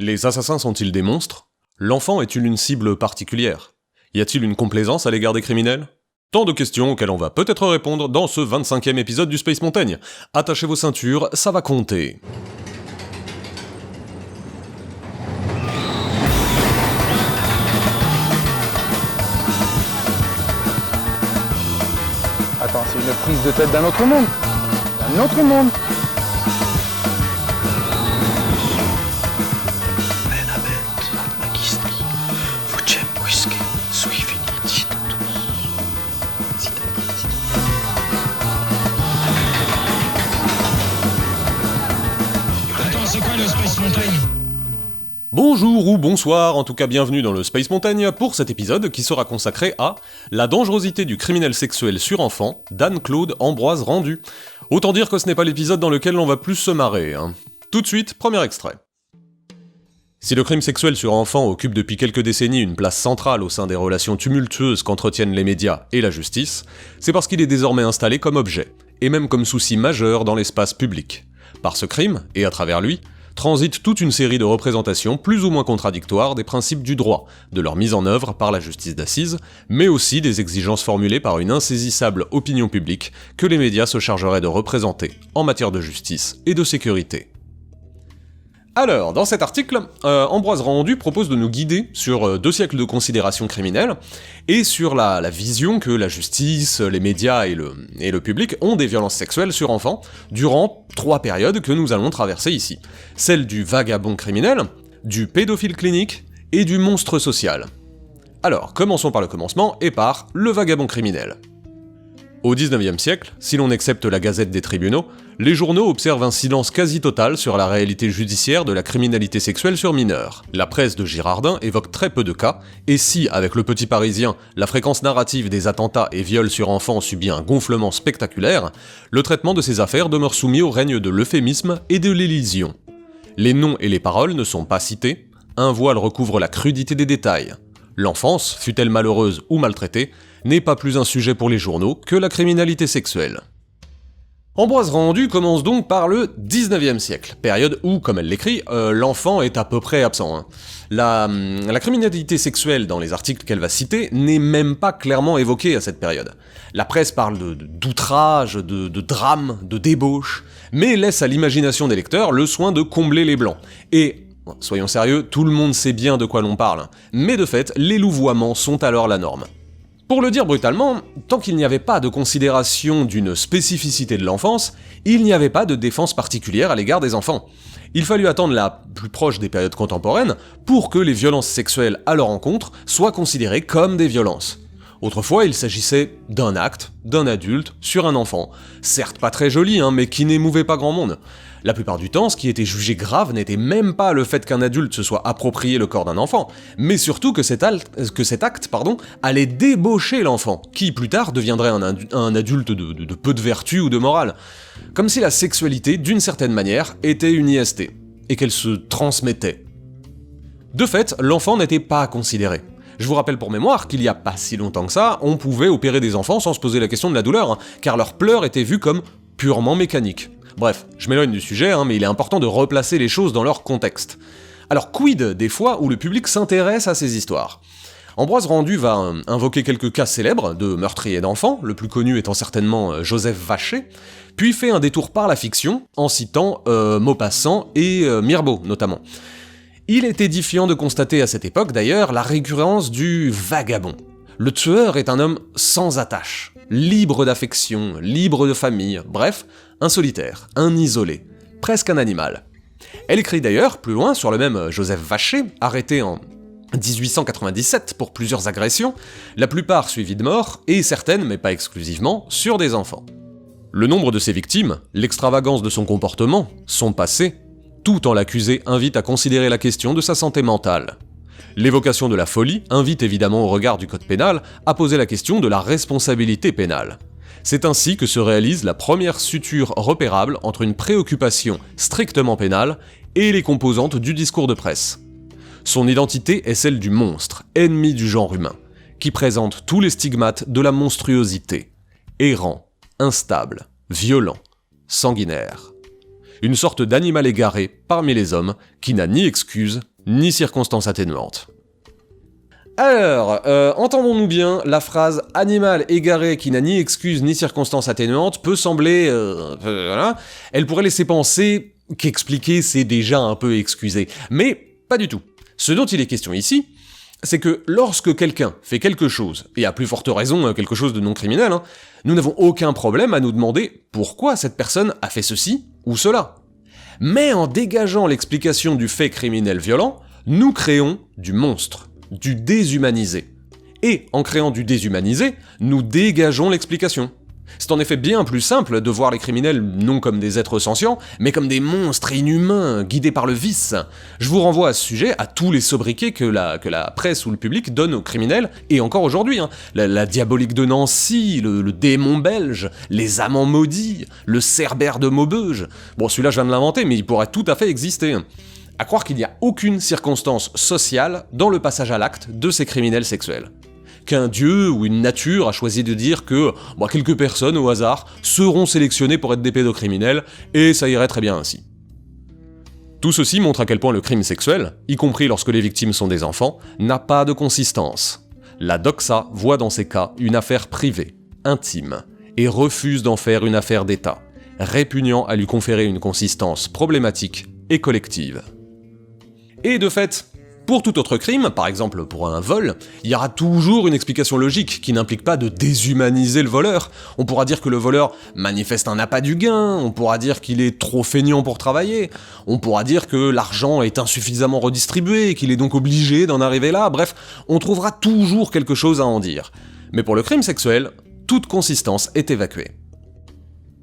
Les assassins sont-ils des monstres? L'enfant est-il une cible particulière? Y a-t-il une complaisance à l'égard des criminels? Tant de questions auxquelles on va peut-être répondre dans ce 25e épisode du Space Mountain. Attachez vos ceintures, ça va compter. Attends, c'est une prise de tête d'un autre monde. D'un autre monde. C'est quoi le Space Mountain? Bonjour ou bonsoir, en tout cas bienvenue dans le Space Mountain pour cet épisode qui sera consacré à La dangerosité du criminel sexuel sur enfant d'Anne-Claude Ambroise Rendu. Autant dire que ce n'est pas l'épisode dans lequel on va plus se marrer. Tout de suite, premier extrait. Si le crime sexuel sur enfant occupe depuis quelques décennies une place centrale au sein des relations tumultueuses qu'entretiennent les médias et la justice, c'est parce qu'il est désormais installé comme objet, et même comme souci majeur dans l'espace public. Par ce crime, et à travers lui, transite toute une série de représentations plus ou moins contradictoires des principes du droit, de leur mise en œuvre par la justice d'assises, mais aussi des exigences formulées par une insaisissable opinion publique que les médias se chargeraient de représenter en matière de justice et de sécurité. Alors, dans cet article, Ambroise Rendu propose de nous guider sur 2 siècles de considération criminelle et sur la vision que la justice, les médias et le public ont des violences sexuelles sur enfants durant 3 périodes que nous allons traverser ici. Celle du vagabond criminel, du pédophile clinique et du monstre social. Alors, commençons par le commencement et par le vagabond criminel. Au XIXe siècle, si l'on accepte la Gazette des tribunaux, les journaux observent un silence quasi total sur la réalité judiciaire de la criminalité sexuelle sur mineurs. La presse de Girardin évoque très peu de cas, et si, avec le Petit Parisien, la fréquence narrative des attentats et viols sur enfants subit un gonflement spectaculaire, le traitement de ces affaires demeure soumis au règne de l'euphémisme et de l'élision. Les noms et les paroles ne sont pas cités, un voile recouvre la crudité des détails. L'enfance, fût-elle malheureuse ou maltraitée, n'est pas plus un sujet pour les journaux que la criminalité sexuelle. Ambroise Rendu commence donc par le 19e siècle, période où, comme elle l'écrit, l'enfant est à peu près absent. La criminalité sexuelle dans les articles qu'elle va citer n'est même pas clairement évoquée à cette période. La presse parle d'outrage, de drame, de débauche, mais laisse à l'imagination des lecteurs le soin de combler les blancs. Et soyons sérieux, tout le monde sait bien de quoi l'on parle, mais de fait, les louvoiements sont alors la norme. Pour le dire brutalement, tant qu'il n'y avait pas de considération d'une spécificité de l'enfance, il n'y avait pas de défense particulière à l'égard des enfants. Il fallut attendre la plus proche des périodes contemporaines pour que les violences sexuelles à leur encontre soient considérées comme des violences. Autrefois, il s'agissait d'un acte, d'un adulte, sur un enfant. Certes pas très joli, mais qui n'émouvait pas grand monde. La plupart du temps, ce qui était jugé grave n'était même pas le fait qu'un adulte se soit approprié le corps d'un enfant, mais surtout que cet acte allait débaucher l'enfant, qui plus tard deviendrait un adulte de peu de vertu ou de morale. Comme si la sexualité, d'une certaine manière, était une IST, et qu'elle se transmettait. De fait, l'enfant n'était pas considéré. Je vous rappelle pour mémoire qu'il y a pas si longtemps que ça, on pouvait opérer des enfants sans se poser la question de la douleur, car leurs pleurs étaient vus comme purement mécaniques. Bref, je m'éloigne du sujet, mais il est important de replacer les choses dans leur contexte. Alors quid des fois où le public s'intéresse à ces histoires? Ambroise Rendu va invoquer quelques cas célèbres de meurtriers d'enfants, le plus connu étant certainement Joseph Vacher, puis fait un détour par la fiction, en citant Maupassant et Mirbeau notamment. Il est édifiant de constater à cette époque d'ailleurs la récurrence du vagabond. Le tueur est un homme sans attache, libre d'affection, libre de famille, bref, un solitaire, un isolé, presque un animal. Elle écrit d'ailleurs, plus loin, sur le même Joseph Vacher, arrêté en 1897 pour plusieurs agressions, la plupart suivies de mort, et certaines, mais pas exclusivement, sur des enfants. Le nombre de ses victimes, l'extravagance de son comportement, son passé, tout en l'accusé invite à considérer la question de sa santé mentale. L'évocation de la folie invite évidemment au regard du code pénal à poser la question de la responsabilité pénale. C'est ainsi que se réalise la première suture repérable entre une préoccupation strictement pénale et les composantes du discours de presse. Son identité est celle du monstre, ennemi du genre humain, qui présente tous les stigmates de la monstruosité, errant, instable, violent, sanguinaire. Une sorte d'animal égaré parmi les hommes qui n'a ni excuse ni circonstance atténuante. Alors, entendons-nous bien, la phrase « animal égaré qui n'a ni excuse ni circonstance atténuante » peut sembler... voilà, elle pourrait laisser penser qu'expliquer c'est déjà un peu excusé. Mais pas du tout. Ce dont il est question ici, c'est que lorsque quelqu'un fait quelque chose, et à plus forte raison quelque chose de non criminel, nous n'avons aucun problème à nous demander pourquoi cette personne a fait ceci ou cela. Mais en dégageant l'explication du fait criminel violent, nous créons du monstre, du déshumanisé. Et en créant du déshumanisé, nous dégageons l'explication. C'est en effet bien plus simple de voir les criminels non comme des êtres sentients, mais comme des monstres inhumains, guidés par le vice. Je vous renvoie à ce sujet à tous les sobriquets que la presse ou le public donne aux criminels, et encore aujourd'hui. La diabolique de Nancy, le démon belge, les amants maudits, le cerbère de Maubeuge. Bon, celui-là je viens de l'inventer, mais il pourrait tout à fait exister. À croire qu'il n'y a aucune circonstance sociale dans le passage à l'acte de ces criminels sexuels. Qu'un dieu ou une nature a choisi de dire que quelques personnes au hasard seront sélectionnées pour être des pédocriminels, et ça irait très bien ainsi. Tout ceci montre à quel point le crime sexuel, y compris lorsque les victimes sont des enfants, n'a pas de consistance. La doxa voit dans ces cas une affaire privée, intime, et refuse d'en faire une affaire d'État, répugnant à lui conférer une consistance problématique et collective. Et de fait, pour tout autre crime, par exemple pour un vol, il y aura toujours une explication logique qui n'implique pas de déshumaniser le voleur. On pourra dire que le voleur manifeste un appât du gain, on pourra dire qu'il est trop feignant pour travailler, on pourra dire que l'argent est insuffisamment redistribué et qu'il est donc obligé d'en arriver là, bref, on trouvera toujours quelque chose à en dire. Mais pour le crime sexuel, toute consistance est évacuée.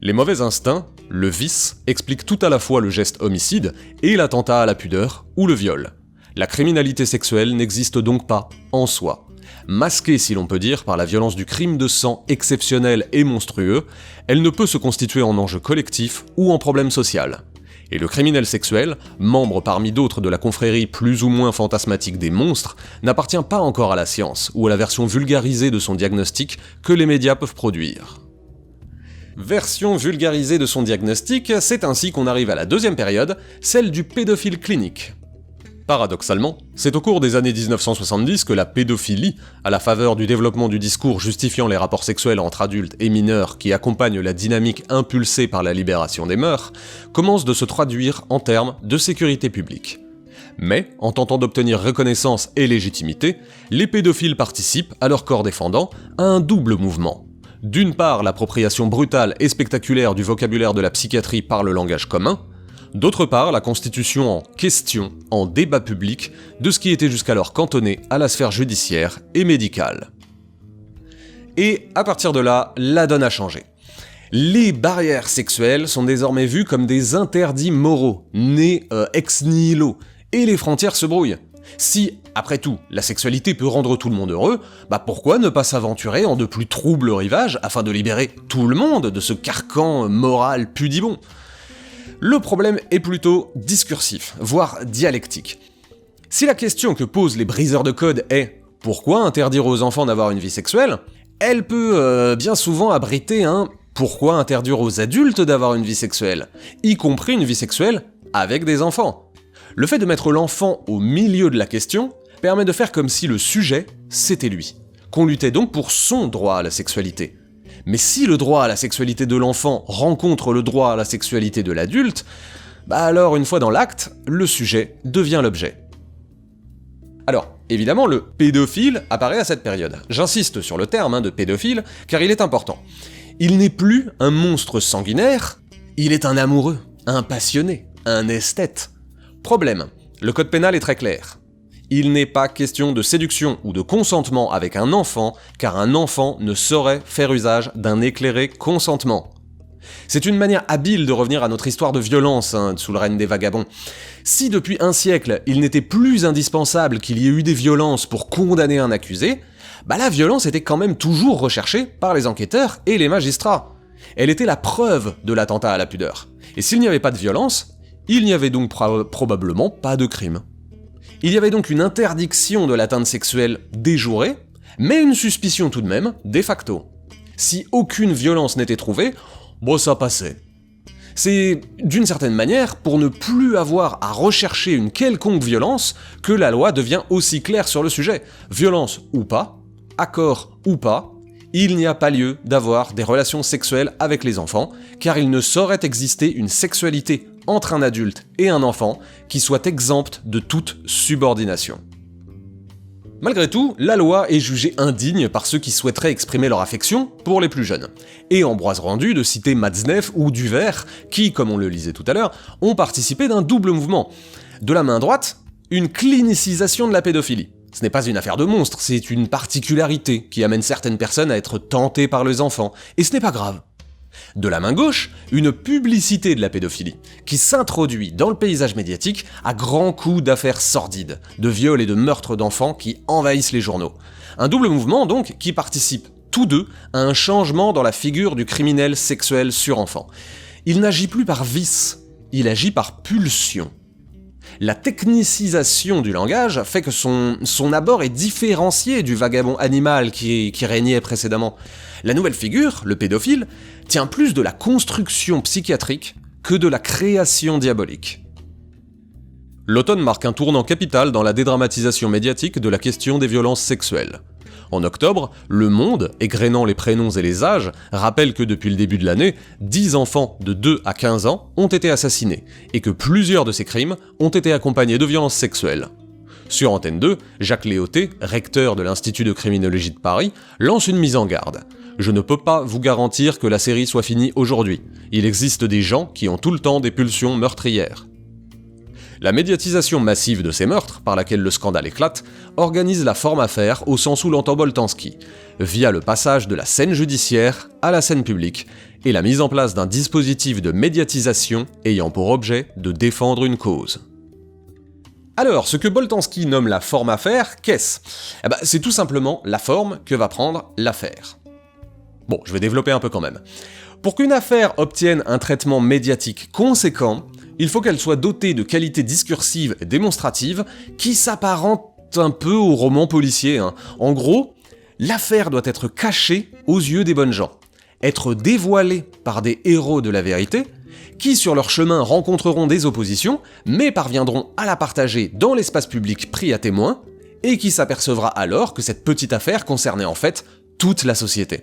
Les mauvais instincts, le vice, expliquent tout à la fois le geste homicide et l'attentat à la pudeur ou le viol. La criminalité sexuelle n'existe donc pas en soi. Masquée, si l'on peut dire, par la violence du crime de sang exceptionnel et monstrueux, elle ne peut se constituer en enjeu collectif ou en problème social. Et le criminel sexuel, membre parmi d'autres de la confrérie plus ou moins fantasmatique des monstres, n'appartient pas encore à la science ou à la version vulgarisée de son diagnostic que les médias peuvent produire. Version vulgarisée de son diagnostic, c'est ainsi qu'on arrive à la deuxième période, celle du pédophile clinique. Paradoxalement, c'est au cours des années 1970 que la pédophilie, à la faveur du développement du discours justifiant les rapports sexuels entre adultes et mineurs qui accompagne la dynamique impulsée par la libération des mœurs, commence de se traduire en termes de sécurité publique. Mais, en tentant d'obtenir reconnaissance et légitimité, les pédophiles participent, à leur corps défendant, à un double mouvement. D'une part, l'appropriation brutale et spectaculaire du vocabulaire de la psychiatrie par le langage commun, d'autre part, la constitution en question, en débat public, de ce qui était jusqu'alors cantonné à la sphère judiciaire et médicale. Et à partir de là, la donne a changé. Les barrières sexuelles sont désormais vues comme des interdits moraux, nés ex nihilo, et les frontières se brouillent. Si, après tout, la sexualité peut rendre tout le monde heureux, pourquoi ne pas s'aventurer en de plus troubles rivages afin de libérer tout le monde de ce carcan moral pudibond ? Le problème est plutôt discursif, voire dialectique. Si la question que posent les briseurs de code est « Pourquoi interdire aux enfants d'avoir une vie sexuelle ?», elle peut bien souvent abriter un « Pourquoi interdire aux adultes d'avoir une vie sexuelle ?», y compris une vie sexuelle avec des enfants. Le fait de mettre l'enfant au milieu de la question permet de faire comme si le sujet, c'était lui, qu'on luttait donc pour son droit à la sexualité. Mais si le droit à la sexualité de l'enfant rencontre le droit à la sexualité de l'adulte, alors une fois dans l'acte, le sujet devient l'objet. Alors, évidemment, le pédophile apparaît à cette période. J'insiste sur le terme de pédophile, car il est important. Il n'est plus un monstre sanguinaire, il est un amoureux, un passionné, un esthète. Problème, le code pénal est très clair. Il n'est pas question de séduction ou de consentement avec un enfant, car un enfant ne saurait faire usage d'un éclairé consentement. C'est une manière habile de revenir à notre histoire de violence, sous le règne des vagabonds. Si depuis un siècle, il n'était plus indispensable qu'il y ait eu des violences pour condamner un accusé, la violence était quand même toujours recherchée par les enquêteurs et les magistrats. Elle était la preuve de l'attentat à la pudeur. Et s'il n'y avait pas de violence, il n'y avait donc probablement pas de crime. Il y avait donc une interdiction de l'atteinte sexuelle déjourée, mais une suspicion tout de même, de facto. Si aucune violence n'était trouvée, ça passait. C'est, d'une certaine manière, pour ne plus avoir à rechercher une quelconque violence, que la loi devient aussi claire sur le sujet. Violence ou pas, accord ou pas, il n'y a pas lieu d'avoir des relations sexuelles avec les enfants, car il ne saurait exister une sexualité entre un adulte et un enfant qui soit exempte de toute subordination. Malgré tout, la loi est jugée indigne par ceux qui souhaiteraient exprimer leur affection pour les plus jeunes. Et Ambroise Rendu de citer Matzneff ou Duvert, qui, comme on le lisait tout à l'heure, ont participé d'un double mouvement. De la main droite, une clinicisation de la pédophilie. Ce n'est pas une affaire de monstre, c'est une particularité qui amène certaines personnes à être tentées par les enfants, et ce n'est pas grave. De la main gauche, une publicité de la pédophilie, qui s'introduit dans le paysage médiatique à grands coups d'affaires sordides, de viols et de meurtres d'enfants qui envahissent les journaux. Un double mouvement donc qui participe tous deux à un changement dans la figure du criminel sexuel sur enfant. Il n'agit plus par vice, il agit par pulsion. La technicisation du langage fait que son abord est différencié du vagabond animal qui régnait précédemment. La nouvelle figure, le pédophile, tient plus de la construction psychiatrique que de la création diabolique. L'automne marque un tournant capital dans la dédramatisation médiatique de la question des violences sexuelles. En octobre, Le Monde, égrénant les prénoms et les âges, rappelle que depuis le début de l'année, 10 enfants de 2 à 15 ans ont été assassinés, et que plusieurs de ces crimes ont été accompagnés de violences sexuelles. Sur Antenne 2, Jacques Léoté, recteur de l'Institut de criminologie de Paris, lance une mise en garde. « Je ne peux pas vous garantir que la série soit finie aujourd'hui. Il existe des gens qui ont tout le temps des pulsions meurtrières. » La médiatisation massive de ces meurtres, par laquelle le scandale éclate, organise la forme affaire au sens où l'entend Boltanski, via le passage de la scène judiciaire à la scène publique, et la mise en place d'un dispositif de médiatisation ayant pour objet de défendre une cause. Alors, ce que Boltanski nomme la forme affaire, qu'est-ce ? C'est tout simplement la forme que va prendre l'affaire. Bon, je vais développer un peu quand même. Pour qu'une affaire obtienne un traitement médiatique conséquent, il faut qu'elle soit dotée de qualités discursives et démonstratives qui s'apparentent un peu au roman policier. En gros, l'affaire doit être cachée aux yeux des bonnes gens, être dévoilée par des héros de la vérité, qui sur leur chemin rencontreront des oppositions, mais parviendront à la partager dans l'espace public pris à témoin, et qui s'apercevra alors que cette petite affaire concernait en fait toute la société.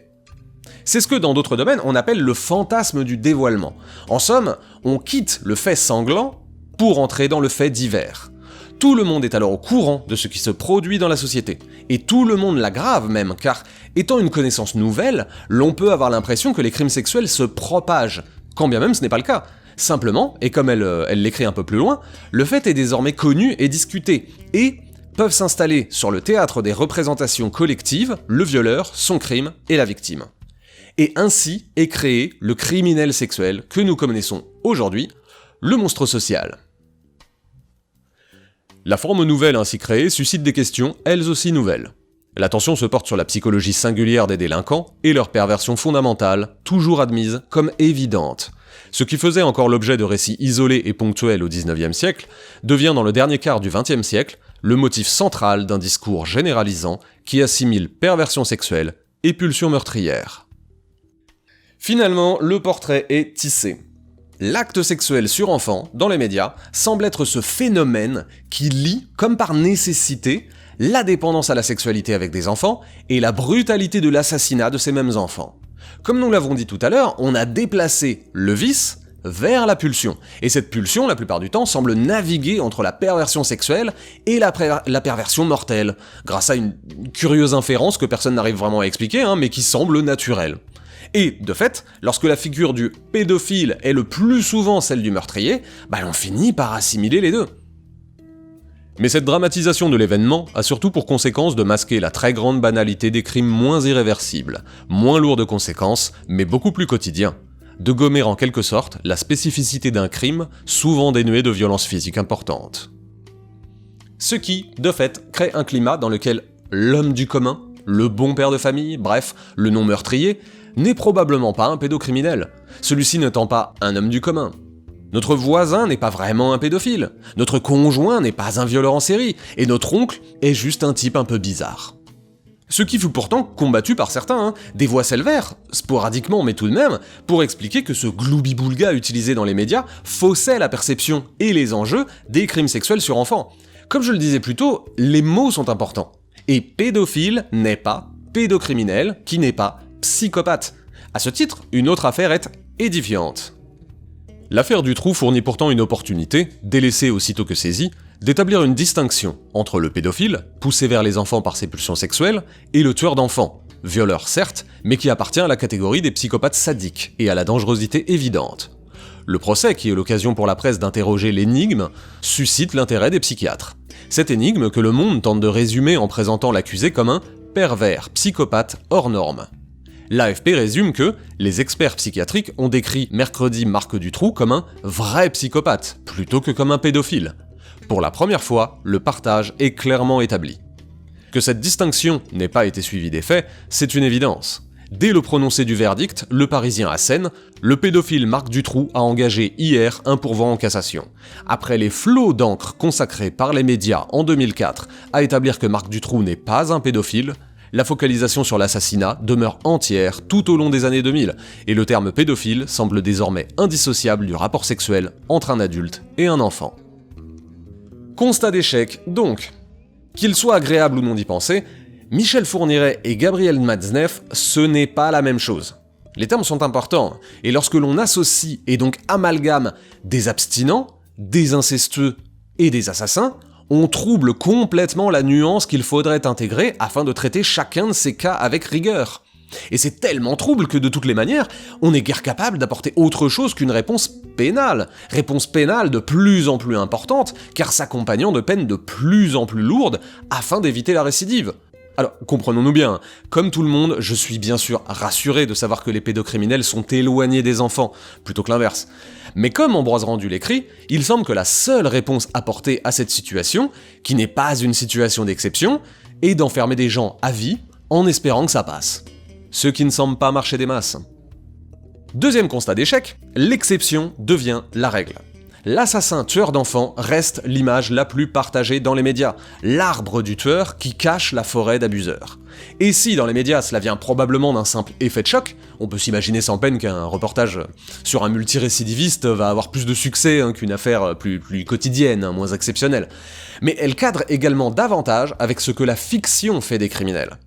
C'est ce que dans d'autres domaines on appelle le fantasme du dévoilement. En somme, on quitte le fait sanglant pour entrer dans le fait divers. Tout le monde est alors au courant de ce qui se produit dans la société, et tout le monde l'aggrave même, car étant une connaissance nouvelle, l'on peut avoir l'impression que les crimes sexuels se propagent, quand bien même ce n'est pas le cas. Simplement, et comme elle l'écrit un peu plus loin, le fait est désormais connu et discuté, et peuvent s'installer sur le théâtre des représentations collectives le violeur, son crime et la victime. Et ainsi est créé le criminel sexuel que nous connaissons aujourd'hui, le monstre social. La forme nouvelle ainsi créée suscite des questions, elles aussi nouvelles. L'attention se porte sur la psychologie singulière des délinquants et leur perversion fondamentale, toujours admise comme évidente. Ce qui faisait encore l'objet de récits isolés et ponctuels au XIXe siècle, devient dans le dernier quart du XXe siècle le motif central d'un discours généralisant qui assimile perversion sexuelle et pulsion meurtrière. Finalement, le portrait est tissé. L'acte sexuel sur enfant, dans les médias, semble être ce phénomène qui lie, comme par nécessité, la dépendance à la sexualité avec des enfants et la brutalité de l'assassinat de ces mêmes enfants. Comme nous l'avons dit tout à l'heure, on a déplacé le vice vers la pulsion. Et cette pulsion, la plupart du temps, semble naviguer entre la perversion sexuelle et la perversion mortelle, grâce à une curieuse inférence que personne n'arrive vraiment à expliquer, mais qui semble naturelle. Et, de fait, lorsque la figure du pédophile est le plus souvent celle du meurtrier, on finit par assimiler les deux. Mais cette dramatisation de l'événement a surtout pour conséquence de masquer la très grande banalité des crimes moins irréversibles, moins lourds de conséquences, mais beaucoup plus quotidiens, de gommer en quelque sorte la spécificité d'un crime souvent dénué de violence physique importante. Ce qui, de fait, crée un climat dans lequel l'homme du commun, le bon père de famille, bref, le non-meurtrier, n'est probablement pas un pédocriminel, celui-ci n'étant pas un homme du commun. Notre voisin n'est pas vraiment un pédophile, notre conjoint n'est pas un violeur en série, et notre oncle est juste un type un peu bizarre. Ce qui fut pourtant combattu par certains, des voix s'élevèrent, sporadiquement mais tout de même, pour expliquer que ce gloubi-boulga utilisé dans les médias faussait la perception et les enjeux des crimes sexuels sur enfants. Comme je le disais plus tôt, les mots sont importants. Et pédophile n'est pas pédocriminel, qui n'est pas psychopathe. À ce titre, une autre affaire est édifiante. L'affaire Dutroux fournit pourtant une opportunité, délaissée aussitôt que saisie, d'établir une distinction entre le pédophile, poussé vers les enfants par ses pulsions sexuelles, et le tueur d'enfants, violeur certes, mais qui appartient à la catégorie des psychopathes sadiques et à la dangerosité évidente. Le procès, qui est l'occasion pour la presse d'interroger l'énigme, suscite l'intérêt des psychiatres. Cette énigme que le Monde tente de résumer en présentant l'accusé comme un pervers psychopathe hors norme. L'AFP résume que les experts psychiatriques ont décrit mercredi Marc Dutroux comme un vrai psychopathe, plutôt que comme un pédophile. Pour la première fois, le partage est clairement établi. Que cette distinction n'ait pas été suivie des faits, c'est une évidence. Dès le prononcé du verdict, Le Parisien assène, le pédophile Marc Dutroux a engagé hier un pourvoi en cassation. Après les flots d'encre consacrés par les médias en 2004 à établir que Marc Dutroux n'est pas un pédophile, la focalisation sur l'assassinat demeure entière tout au long des années 2000, et le terme pédophile semble désormais indissociable du rapport sexuel entre un adulte et un enfant. Constat d'échec, donc. Qu'il soit agréable ou non d'y penser, Michel Fourniret et Gabriel Matzneff, ce n'est pas la même chose. Les termes sont importants, et lorsque l'on associe et donc amalgame des abstinents, des incestueux et des assassins, on trouble complètement la nuance qu'il faudrait intégrer afin de traiter chacun de ces cas avec rigueur. Et c'est tellement trouble que de toutes les manières, on n'est guère capable d'apporter autre chose qu'une réponse pénale de plus en plus importante, car s'accompagnant de peines de plus en plus lourdes afin d'éviter la récidive. Alors, comprenons-nous bien, comme tout le monde, je suis bien sûr rassuré de savoir que les pédocriminels sont éloignés des enfants, plutôt que l'inverse. Mais comme Ambroise Rendu l'écrit, il semble que la seule réponse apportée à cette situation, qui n'est pas une situation d'exception, est d'enfermer des gens à vie, en espérant que ça passe. Ce qui ne semble pas marcher des masses. Deuxième constat d'échec, l'exception devient la règle. L'assassin tueur d'enfants reste l'image la plus partagée dans les médias, l'arbre du tueur qui cache la forêt d'abuseurs. Et si dans les médias cela vient probablement d'un simple effet de choc, on peut s'imaginer sans peine qu'un reportage sur un multirécidiviste va avoir plus de succès qu'une affaire plus quotidienne, moins exceptionnelle. Mais elle cadre également davantage avec ce que la fiction fait des criminels.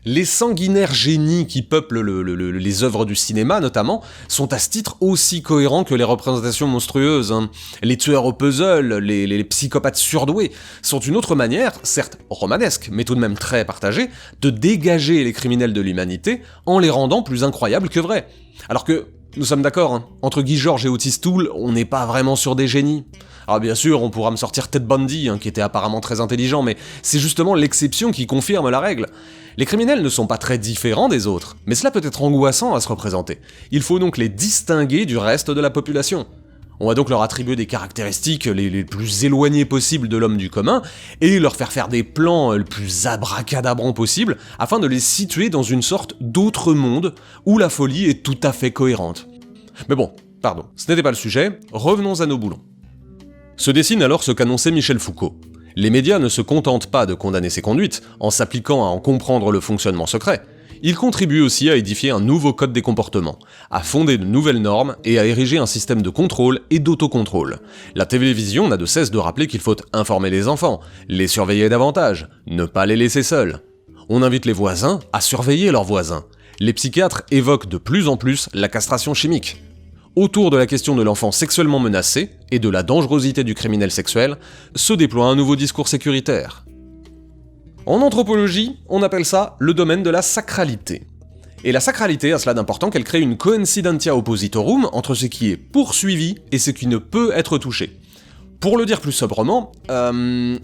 Les sanguinaires génies qui peuplent les œuvres du cinéma, notamment, sont à ce titre aussi cohérents que les représentations monstrueuses. Les tueurs au puzzle, les psychopathes surdoués, sont une autre manière, certes romanesque, mais tout de même très partagée, de dégager les criminels de l'humanité en les rendant plus incroyables que vrais. Alors que, nous sommes d'accord, entre Guy Georges et Otis Toole, on n'est pas vraiment sur des génies. Alors bien sûr, on pourra me sortir Ted Bundy, qui était apparemment très intelligent, mais c'est justement l'exception qui confirme la règle. Les criminels ne sont pas très différents des autres, mais cela peut être angoissant à se représenter. Il faut donc les distinguer du reste de la population. On va donc leur attribuer des caractéristiques les plus éloignées possibles de l'homme du commun, et leur faire des plans le plus abracadabrants possible, afin de les situer dans une sorte d'autre monde, où la folie est tout à fait cohérente. Mais bon, pardon, ce n'était pas le sujet, revenons à nos boulons. Se dessine alors ce qu'annonçait Michel Foucault. Les médias ne se contentent pas de condamner ces conduites, en s'appliquant à en comprendre le fonctionnement secret. Ils contribuent aussi à édifier un nouveau code des comportements, à fonder de nouvelles normes et à ériger un système de contrôle et d'autocontrôle. La télévision n'a de cesse de rappeler qu'il faut informer les enfants, les surveiller davantage, ne pas les laisser seuls. On invite les voisins à surveiller leurs voisins. Les psychiatres évoquent de plus en plus la castration chimique. Autour de la question de l'enfant sexuellement menacé et de la dangerosité du criminel sexuel, se déploie un nouveau discours sécuritaire. En anthropologie, on appelle ça le domaine de la sacralité. Et la sacralité a cela d'important qu'elle crée une coincidentia oppositorum entre ce qui est poursuivi et ce qui ne peut être touché. Pour le dire plus sobrement,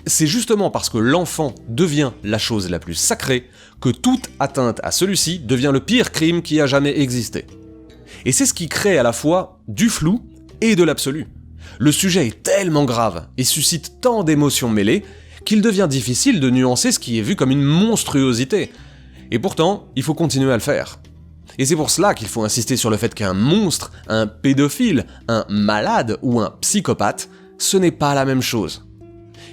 c'est justement parce que l'enfant devient la chose la plus sacrée que toute atteinte à celui-ci devient le pire crime qui a jamais existé. Et c'est ce qui crée à la fois du flou et de l'absolu. Le sujet est tellement grave et suscite tant d'émotions mêlées qu'il devient difficile de nuancer ce qui est vu comme une monstruosité. Et pourtant, il faut continuer à le faire. Et c'est pour cela qu'il faut insister sur le fait qu'un monstre, un pédophile, un malade ou un psychopathe, ce n'est pas la même chose.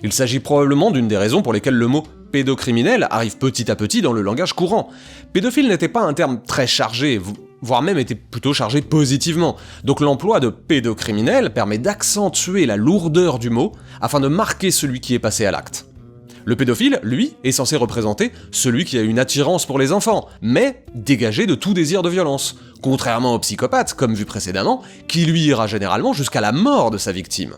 Il s'agit probablement d'une des raisons pour lesquelles le mot pédocriminel arrive petit à petit dans le langage courant. Pédophile n'était pas un terme très chargé, voire même était plutôt chargé positivement. Donc l'emploi de pédocriminel permet d'accentuer la lourdeur du mot afin de marquer celui qui est passé à l'acte. Le pédophile, lui, est censé représenter celui qui a une attirance pour les enfants, mais dégagé de tout désir de violence, contrairement au psychopathe, comme vu précédemment, qui lui ira généralement jusqu'à la mort de sa victime.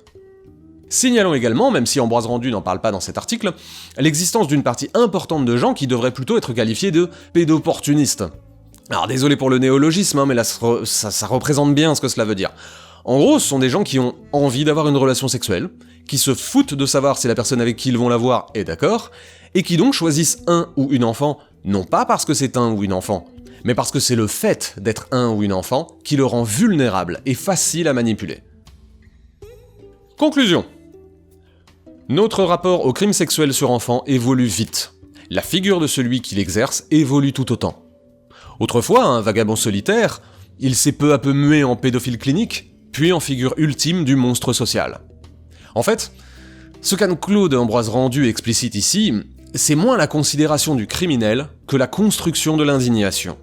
Signalons également, même si Ambroise Rendu n'en parle pas dans cet article, l'existence d'une partie importante de gens qui devraient plutôt être qualifiés de pédoportunistes. Alors désolé pour le néologisme, mais là ça représente bien ce que cela veut dire. En gros, ce sont des gens qui ont envie d'avoir une relation sexuelle, qui se foutent de savoir si la personne avec qui ils vont l'avoir est d'accord, et qui donc choisissent un ou une enfant, non pas parce que c'est un ou une enfant, mais parce que c'est le fait d'être un ou une enfant qui le rend vulnérable et facile à manipuler. Conclusion. Notre rapport au crime sexuel sur enfants évolue vite. La figure de celui qui l'exerce évolue tout autant. Autrefois, un vagabond solitaire, il s'est peu à peu mué en pédophile clinique, puis en figure ultime du monstre social. En fait, ce qu'Anne-Claude Ambroise Rendu explicite ici, c'est moins la considération du criminel que la construction de l'indignation.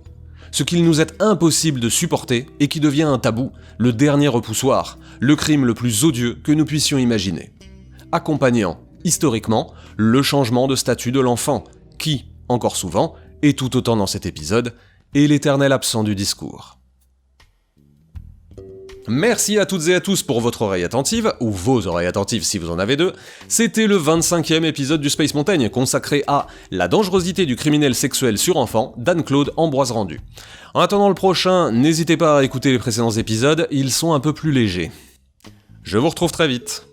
Ce qu'il nous est impossible de supporter et qui devient un tabou, le dernier repoussoir, le crime le plus odieux que nous puissions imaginer. Accompagnant, historiquement, le changement de statut de l'enfant, qui, encore souvent, et tout autant dans cet épisode, est l'éternel absent du discours. Merci à toutes et à tous pour votre oreille attentive, ou vos oreilles attentives si vous en avez deux. C'était le 25e épisode du Space Mountain consacré à La dangerosité du criminel sexuel sur enfant d'Anne-Claude Ambroise Rendu. En attendant le prochain, n'hésitez pas à écouter les précédents épisodes, ils sont un peu plus légers. Je vous retrouve très vite.